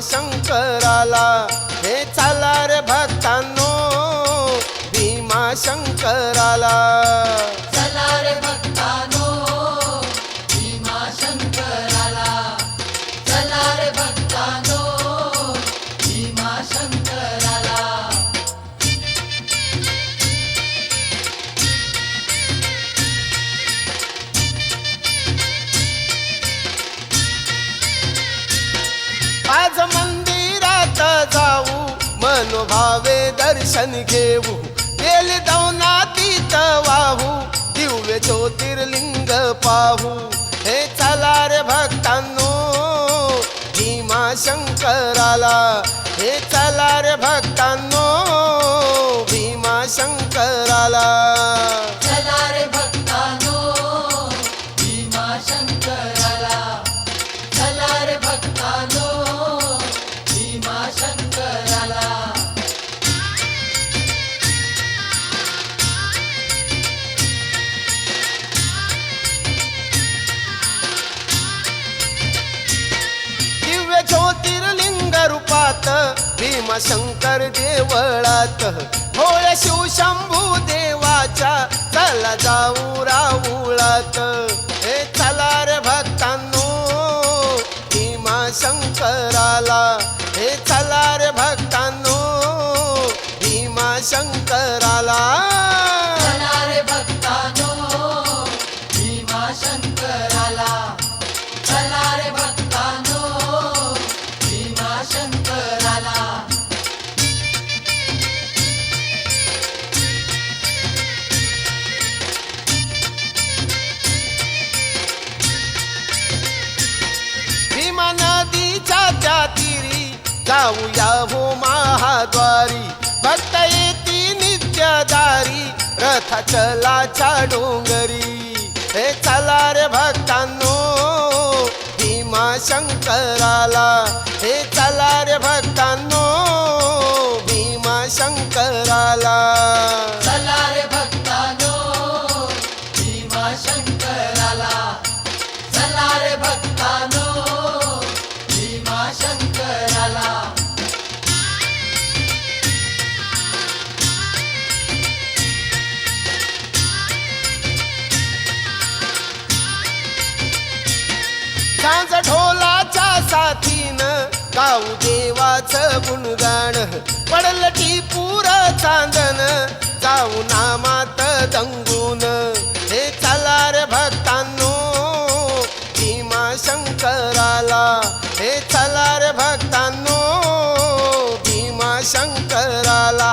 शंकराला, हे चला रे भक्तांनो भीमा शंकराला. चला रे भक्तानो भीमा शंकराला, चला रे भक्तानो भीमा शंकराला. आज मंदिरात जाऊ मनोभावे दर्शन घेऊ, बेल दवनातीत वाहू दिव्य ज्योतिर्लिंग पाहू. हे चला रे भक्तांनो भीमा शंकराला, हे चला रे भक्तांनो भीमा शंकराला. चला रे भक्तानो भीमा शंकराला, चला रे भक्तानो भीमा शंकराला. दिव्य ज्योतिर्लिंग रूपात भीमशंकर देवळात, भोळ्या शिवशंभू देवाच्या चला जाऊ राऊळात. हे चला रे भक्तांनो भीमा शंकराला, हे चला रे भक्तांनो भीमा शंकराला. चला रे भक्तानो भीमा शंकराला, चला रे भक्तानो भीमा शंकराला. भीमा नदीच्या त्या तीरी जाऊया हो महाद्वारी, भक्त येती नित्यदारी रथा चलाच्या डोंगरी. हे चला रे भक्तांनो भीमा शंकराला, हे चला रे भक्तांनो भीमा शंकराला. चला रे भक्तानो भीमा शंकराला, चला रे भक्तानो भीमा शंकराला. सांज ढोलाच्या साथीनं गाऊ देवाचं गुणगाण, पडलं टिपूर चांदन जाऊ नामात दंगून. हे चला रे भक्तांनो भीमा शंकराला, हे चला रे भक्तांनो भीमा शंकराला.